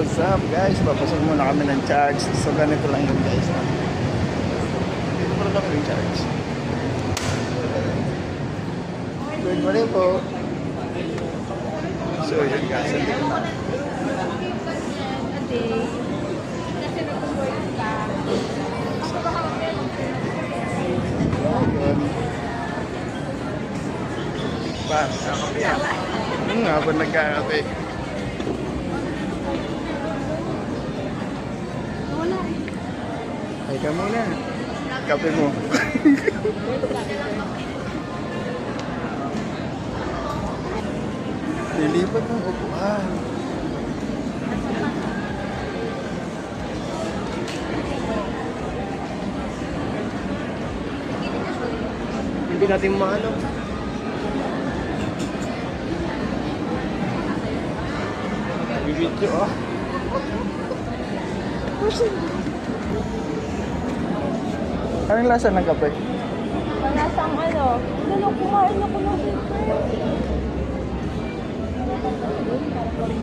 what's up guys? Papasok muna kami ng charge. So ganito lang yun guys. Dito muna kami ng charge. Good morning po. So yun guys. Dito na. Yun. Pa, nagkakape yan. Nga ba nagkakape? Ay ka muna. Kape mo. Lilipat ng upuan. Hindi natin maano. Bibidyo ah. Anong lasa ng kape? Lasang ano? Kumain ako ng paper.